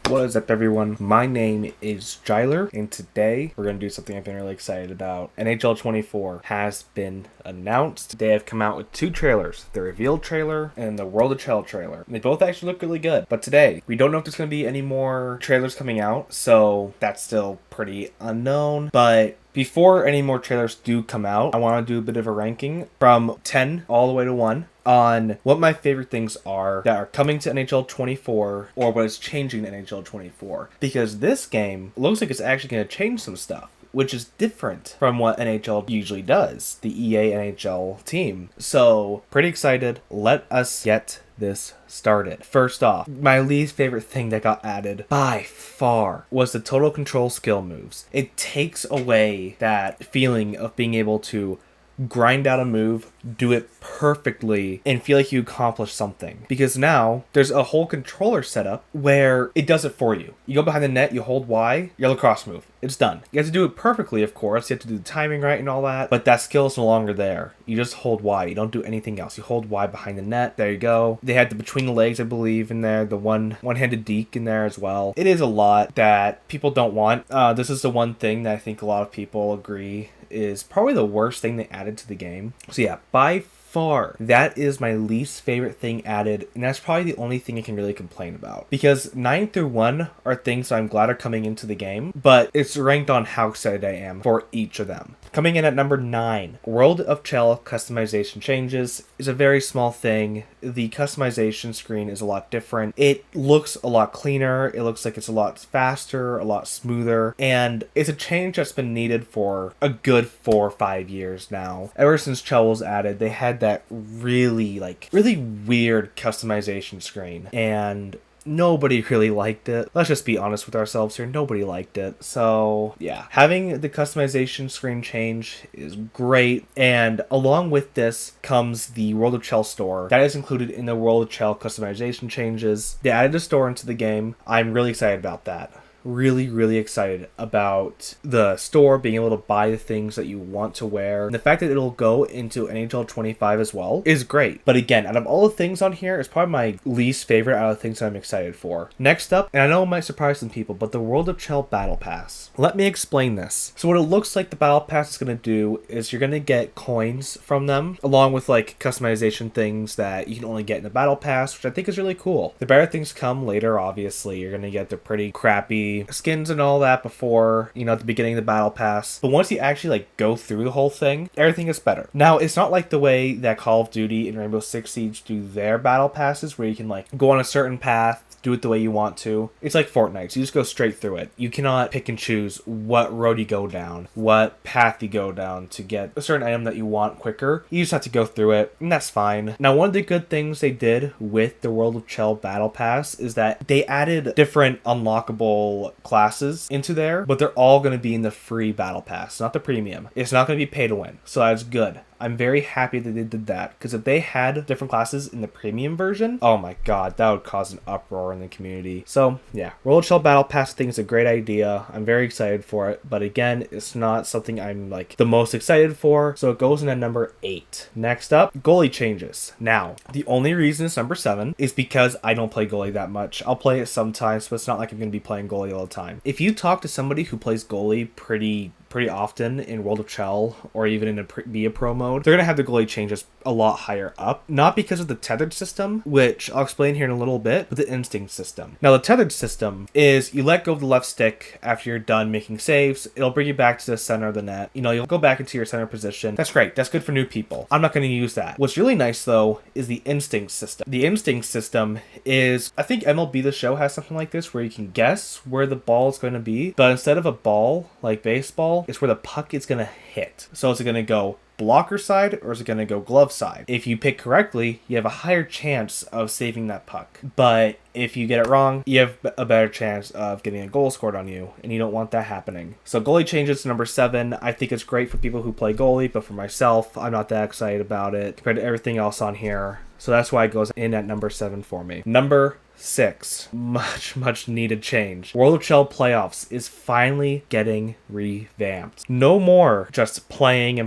What is up, everyone? My name is Jyler, and today we're going to do something I've been really excited about. NHL 24 has been announced. They have come out with two trailers, the reveal trailer and the World of Chell trailer. They both actually look really good, but today we don't know if there's going to be any more trailers coming out, so that's still pretty unknown. But before any more trailers do come out, I want to do a bit of a ranking from 10 all the way to 1 on what my favorite things are that are coming to NHL 24 or what is changing in NHL 24. Because this game looks like it's actually going to change some stuff, which is different from what NHL usually does, the EA NHL team. So, pretty excited. Let us get this started. First off, my least favorite thing that got added by far was the total control skill moves. It takes away that feeling of being able to grind out a move, do it perfectly, and feel like you accomplished something. Because now there's a whole controller setup where it does it for you. You go behind the net, you hold Y, your lacrosse move. It's done. You have to do it perfectly, of course. You have to do the timing right and all that, but that skill is no longer there. You just hold Y. You don't do anything else. You hold Y behind the net. There you go. They had the between the legs, I believe, in there. The one-handed deke in there as well. It is a lot that people don't want. This is the one thing that I think a lot of people agree is probably the worst thing they added to the game. So yeah, by far, that is my least favorite thing added, and that's probably the only thing I can really complain about. Because 9 through 1 are things that I'm glad are coming into the game, but it's ranked on how excited I am for each of them. Coming in at number 9, World of Chell customization changes is a very small thing. The customization screen is a lot different. It looks a lot cleaner. It looks like it's a lot faster, a lot smoother, and it's a change that's been needed for a good 4 or 5 years now. Ever since Chell was added, they had that really weird customization screen, and nobody really liked it. Let's just be honest with ourselves here. Nobody liked it. So, yeah. Having the customization screen change is great. And along with this comes the World of Chell store. That is included in the World of Chell customization changes. They added a store into the game. I'm really excited about that. Really excited about the store, being able to buy the things that you want to wear. And the fact that it'll go into NHL 25 as well is great. But again, out of all the things on here, it's probably my least favorite out of the things that I'm excited for. Next up, and I know it might surprise some people, but the World of Chell Battle Pass. Let me explain this. So what it looks like the Battle Pass is going to do is you're going to get coins from them, along with like customization things that you can only get in the Battle Pass, which I think is really cool. The better things come later, obviously. You're going to get the pretty crappy skins and all that before, at the beginning of the battle pass. But once you actually go through the whole thing, everything is better. Now, it's not like the way that Call of Duty and Rainbow Six Siege do their battle passes, where you can go on a certain path, do it the way you want to. It's like Fortnite, so you just go straight through it. You cannot pick and choose what road you go down, what path you go down to get a certain item that you want quicker. You just have to go through it, and that's fine. Now, one of the good things they did with the World of Chell Battle Pass is that they added different unlockable classes into there, but they're all going to be in the free Battle Pass, not the premium. It's not going to be pay to win, so that's good. I'm very happy that they did that, because if they had different classes in the premium version, oh my god, that would cause an uproar in the community. So yeah, World of Chell Battle Pass, I think is a great idea. I'm very excited for it, but again, it's not something I'm the most excited for, so it goes in at number 8. Next up, goalie changes. Now, the only reason it's number 7 is because I don't play goalie that much. I'll play it sometimes, but it's not like I'm going to be playing goalie all the time. If you talk to somebody who plays goalie pretty often in World of Chell, or even in a pro mode, they're going to have the goalie changes a lot higher up. Not because of the tethered system, which I'll explain here in a little bit, but the instinct system. Now, the tethered system is you let go of the left stick after you're done making saves. It'll bring you back to the center of the net. You'll go back into your center position. That's great. That's good for new people. I'm not going to use that. What's really nice, though, is the instinct system. The instinct system is, I think MLB The Show has something like this, where you can guess where the ball is going to be, but instead of a ball, like baseball, it's where the puck is going to hit. So is it going to go blocker side, or is it going to go glove side? If you pick correctly, you have a higher chance of saving that puck. But if you get it wrong, you have a better chance of getting a goal scored on you, and you don't want that happening. So goalie changes to number 7. I think it's great for people who play goalie, but for myself, I'm not that excited about it compared to everything else on here. So that's why it goes in at number 7 for me. Number 6. Much needed change. World of Chell Playoffs is finally getting revamped. No more just playing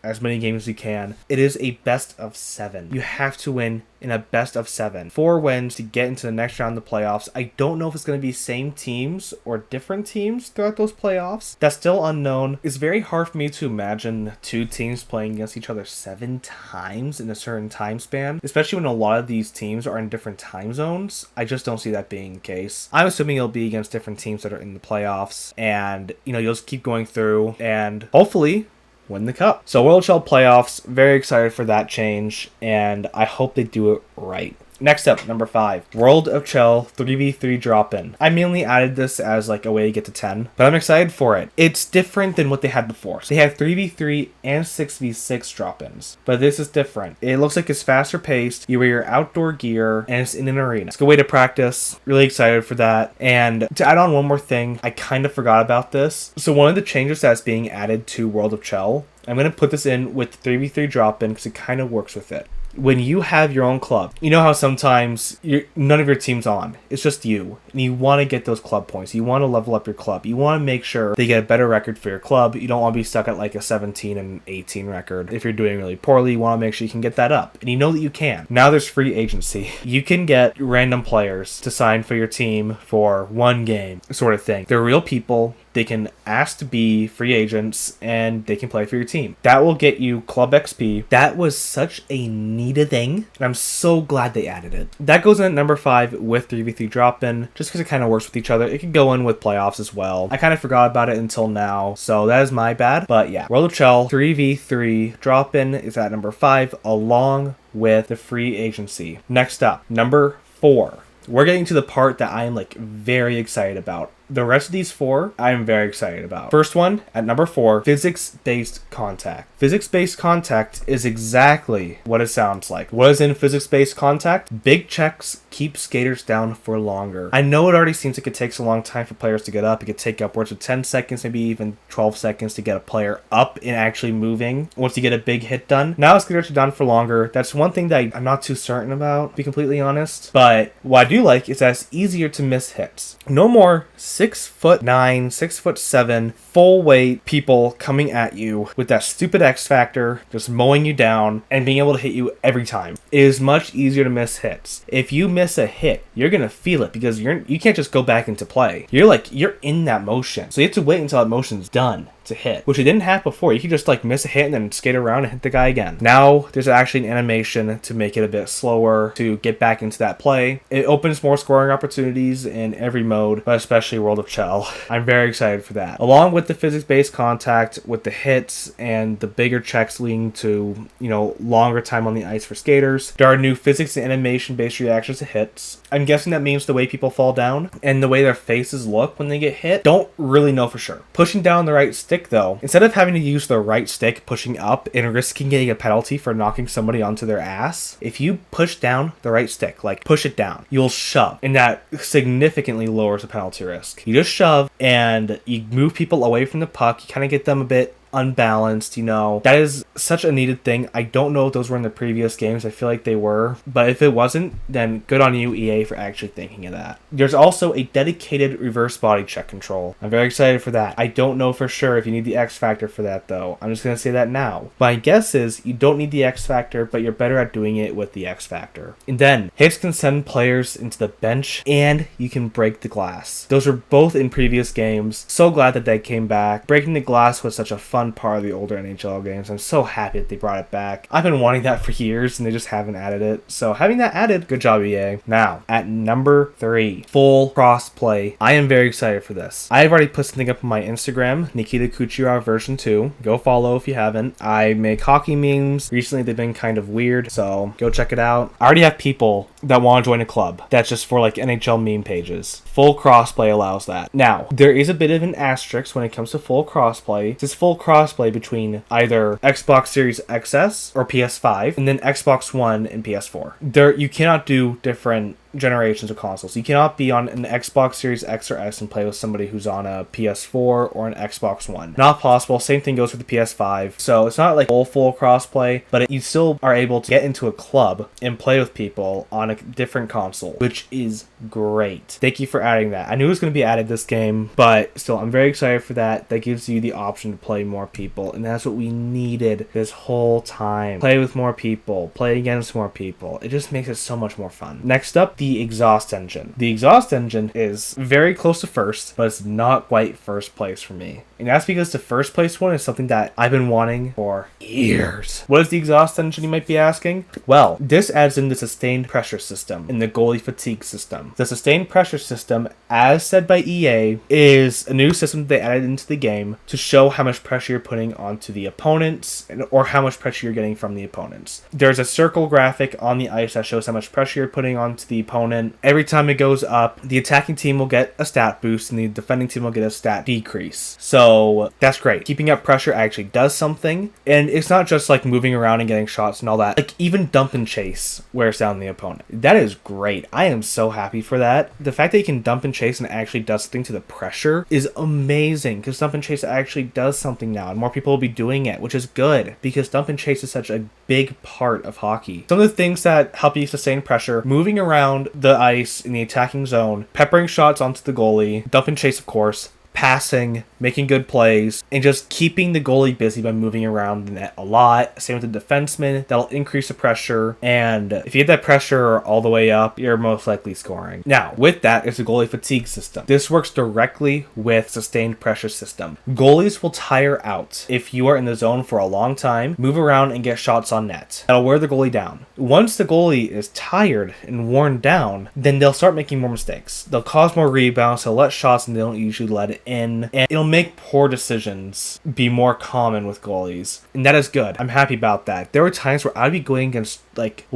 as many games as you can. It is a best of 7. You have to win in a best of 7. 4 wins to get into the next round of the playoffs. I don't know if it's going to be same teams or different teams throughout those playoffs. That's still unknown. It's very hard for me to imagine 2 teams playing against each other 7 times in a certain time span, especially when a lot of these teams are in different time zones. I just don't see that being the case. I'm assuming it'll be against different teams that are in the playoffs, and you'll just keep going through and hopefully win the cup. So World Shell playoffs, very excited for that change, and I hope they do it right. Next up, number 5, World of Chell 3v3 drop-in. I mainly added this as like a way to get to 10, but I'm excited for it. It's different than what they had before. So they had 3v3 and 6v6 drop-ins, but this is different. It looks like it's faster paced. You wear your outdoor gear, and it's in an arena. It's a good way to practice. Really excited for that. And to add on one more thing, I kind of forgot about this. So one of the changes that's being added to World of Chell, I'm going to put this in with 3v3 drop-in because it kind of works with it. When you have your own club, you know how sometimes none of your team's on. It's just you. And you want to get those club points. You want to level up your club. You want to make sure they get a better record for your club. You don't want to be stuck at like a 17 and 18 record. If you're doing really poorly, you want to make sure you can get that up. And you know that you can. Now there's free agency. You can get random players to sign for your team for one game, sort of thing. They're real people. They can ask to be free agents, and they can play for your team. That will get you club XP. That was such a needed thing, and I'm so glad they added it. That goes in at number 5 with 3v3 drop-in, just because it kind of works with each other. It could go in with playoffs as well. I kind of forgot about it until now, so that is my bad. But yeah, World of Chell 3v3 drop-in is at number 5, along with the free agency. Next up, number 4. We're getting to the part that I am like very excited about. The rest of these 4, I'm very excited about. First one, at number 4, physics-based contact. Physics-based contact is exactly what it sounds like. What is in physics-based contact? Big checks keep skaters down for longer. I know it already seems like it takes a long time for players to get up. It could take upwards of 10 seconds, maybe even 12 seconds to get a player up and actually moving once you get a big hit done. Now skaters are down for longer. That's one thing that I'm not too certain about, to be completely honest. But what I do like is that it's easier to miss hits. No more 6'9", 6'7", full weight people coming at you with that stupid X factor, just mowing you down and being able to hit you every time. It is much easier to miss hits. If you miss a hit, you're gonna feel it because you can't just go back into play. You're in that motion, so you have to wait until that motion's done to hit, which it didn't have before. You could just like miss a hit and then skate around and hit the guy again. Now there's actually an animation to make it a bit slower to get back into that play. It opens more scoring opportunities in every mode, but especially World of Chell. I'm very excited for that. Along with the physics-based contact, with the hits and the bigger checks leading to, longer time on the ice for skaters, there are new physics and animation-based reactions to hits. I'm guessing that means the way people fall down and the way their faces look when they get hit. Don't really know for sure. Pushing down the right stick though, instead of having to use the right stick pushing up and risking getting a penalty for knocking somebody onto their ass, if you push down the right stick, like push it down, you'll shove, and that significantly lowers the penalty risk. You just shove and you move people away from the puck. You kind of get them a bit unbalanced. That is such a needed thing. I don't know if those were in the previous games. I feel like they were, but if it wasn't, then good on you, EA, for actually thinking of that. There's also a dedicated reverse body check control. I'm very excited for that. I don't know for sure if you need the X factor for that though. I'm just gonna say that now. My guess is you don't need the X factor, but you're better at doing it with the X factor. And then hits can send players into the bench, and you can break the glass. Those were both in previous games. So glad that they came back. Breaking the glass was such a fun part of the older NHL games. I'm so happy that they brought it back. I've been wanting that for years and they just haven't added it. So having that added, good job, EA. Now, at number 3, full cross-play. I am very excited for this. I've already put something up on my Instagram, Nikita Kucherov version 2. Go follow if you haven't. I make hockey memes. Recently, they've been kind of weird, so go check it out. I already have people that want to join a club. That's just for like NHL meme pages. Full crossplay allows that. Now, there is a bit of an asterisk when it comes to full crossplay. This is full crossplay between either Xbox Series XS or PS5, and then Xbox One and PS4. You cannot do different generations of consoles. You cannot be on an Xbox Series X or S and play with somebody who's on a PS4 or an Xbox One. Not possible. Same thing goes with the PS5. So it's not like full crossplay, but you still are able to get into a club and play with people on a different console, which is great. Thank you for adding that. I knew it was going to be added this game, but still, I'm very excited for that. That gives you the option to play more people, and that's what we needed this whole time. Play with more people, play against more people. It just makes it so much more fun. Next up, the exhaust engine. The exhaust engine is very close to first, but it's not quite first place for me. And that's because the first place one is something that I've been wanting for years. What is the exhaust engine, you might be asking? Well, this adds in the sustained pressure system and the goalie fatigue system. The sustained pressure system, as said by EA, is a new system that they added into the game to show how much pressure you're putting onto the opponents or how much pressure you're getting from the opponents. There's a circle graphic on the ice that shows how much pressure you're putting onto the opponent. Every time it goes up, the attacking team will get a stat boost and the defending team will get a stat decrease. So that's great. Keeping up pressure actually does something, and it's not just like moving around and getting shots and all that. Like even dump and chase wears down the opponent. That is great. I am so happy for that. The fact that you can dump and chase and actually does something to the pressure is amazing, because dump and chase actually does something now, and more people will be doing it, which is good because dump and chase is such a big part of hockey. Some of the things that help you sustain pressure: moving around the ice in the attacking zone, peppering shots onto the goalie, dump and chase of course, passing, making good plays, and just keeping the goalie busy by moving around the net a lot. Same with the defenseman. That'll increase the pressure, and if you get that pressure all the way up, you're most likely scoring. Now, with that is the goalie fatigue system. This works directly with sustained pressure system. Goalies will tire out if you are in the zone for a long time, move around, and get shots on net. That'll wear the goalie down. Once the goalie is tired and worn down, then they'll start making more mistakes. They'll cause more rebounds, they'll let shots, and they don't usually let it in, and it'll make poor decisions be more common with goalies, and that is good. I'm happy about that. There were times where I'd be going against like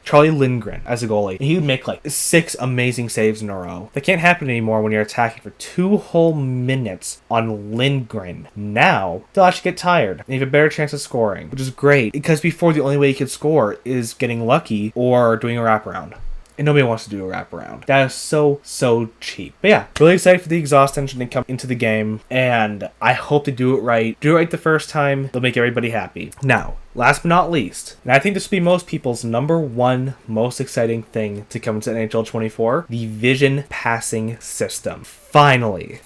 Charlie Lindgren as a goalie, and he would make like 6 amazing saves in a row. That can't happen anymore when you're attacking for 2 whole minutes on Lindgren. Now they'll actually get tired and you have a better chance of scoring, which is great, because before the only way you could score is getting lucky or doing a wraparound. And nobody wants to do a wraparound. That is so cheap. But yeah, really excited for the exhaust engine to come into the game, and I hope to do it right. Do it right the first time. They'll make everybody happy. Now, last but not least, and I think this will be most people's number one most exciting thing to come into NHL 24, the vision passing system. Finally,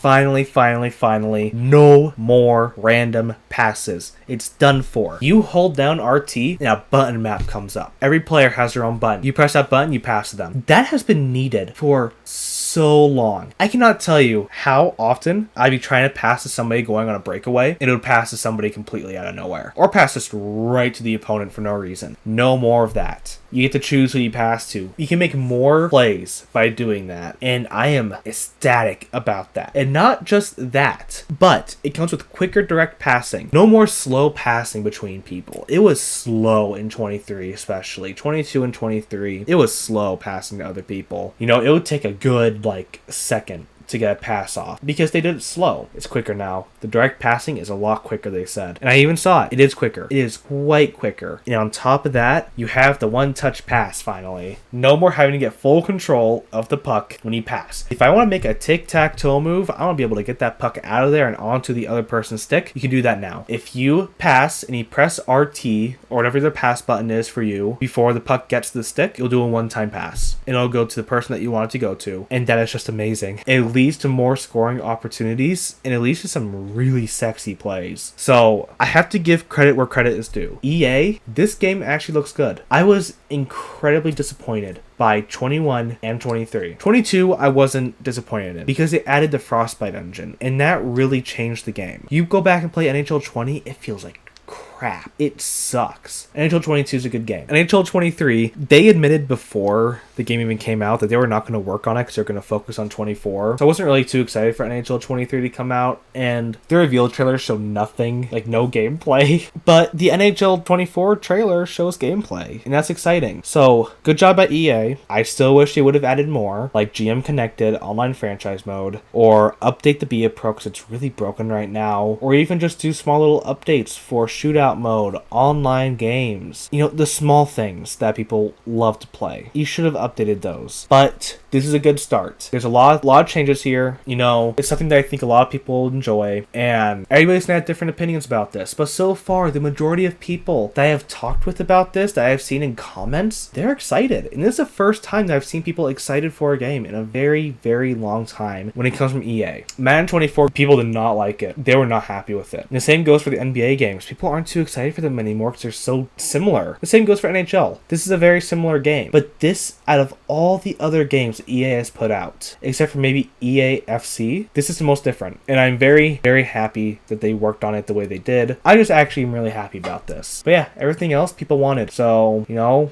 no more random passes. It's done for. You hold down RT and a button map comes up. Every player has their own button. You press that button, you pass to them. That has been needed for so long. I cannot tell you how often I'd be trying to pass to somebody going on a breakaway, and it would pass to somebody completely out of nowhere, or pass just right to the opponent for no reason. No more of that. You get to choose who you pass to. You can make more plays by doing that, and I am ecstatic about that. And not just that, but it comes with quicker direct passing. No more slow passing between people. It was slow in 23, especially 22 and 23. It was slow passing to other people. You know, it would take a good second to get a pass off because they did it slow. It's quicker now. The direct passing is a lot quicker, they said. And I even saw it. It is quicker. It is quite quicker. And on top of that, you have the one-touch pass finally. No more having to get full control of the puck when you pass. If I want to make a tic-tac-toe move, I want to be able to get that puck out of there and onto the other person's stick. You can do that now. If you pass and you press RT or whatever the pass button is for you before the puck gets to the stick, you'll do a one-time pass. And it'll go to the person that you want it to go to. And that is just amazing. It leads to more scoring opportunities, and it leads to some really sexy plays. So I have to give credit where credit is due. EA, this game actually looks good. I was incredibly disappointed by 21 and 23. 22 I wasn't disappointed in because it added the Frostbite engine, and that really changed the game. You go back and play NHL 20, it feels like crap. It sucks. NHL 22 is a good game. NHL 23, they admitted before the game even came out that they were not going to work on it because they're going to focus on 24. So I wasn't really too excited for NHL 23 to come out, and the reveal trailer showed nothing, like no gameplay. But the NHL 24 trailer shows gameplay, and that's exciting. So good job by EA. I still wish they would have added more, like GM Connected, online franchise mode, or update the BA Pro because it's really broken right now, or even just do small little updates for shootout shootout mode, online games, the small things that people love to play. You should have updated those. But this is a good start. There's a lot of changes here. It's something that I think a lot of people enjoy, and everybody's gonna have different opinions about this. But so far, the majority of people that I have talked with about this, that I've seen in comments, they're excited. And this is the first time that I've seen people excited for a game in a very, very long time when it comes from EA. Madden 24, people did not like it. They were not happy with it. And the same goes for the NBA games. People aren't too excited for them anymore because they're so similar. The same goes for NHL. This is a very similar game. But this, out of all the other games that EA has put out, except for maybe EA FC, this is the most different. And I'm very, very happy that they worked on it the way they did. I just actually am really happy about this. But yeah, everything else people wanted. So,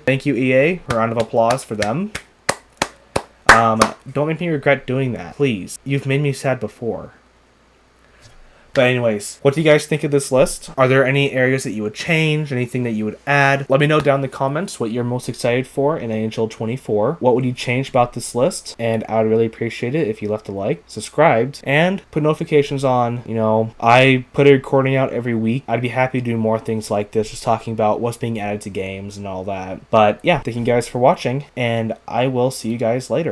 thank you EA. A round of applause for them. Don't make me regret doing that. Please. You've made me sad before. But anyways, what do you guys think of this list? Are there any areas that you would change? Anything that you would add? Let me know down in the comments what you're most excited for in NHL 24. What would you change about this list? And I would really appreciate it if you left a like, subscribed, and put notifications on. I put a recording out every week. I'd be happy to do more things like this, just talking about what's being added to games and all that. But yeah, thank you guys for watching, and I will see you guys later.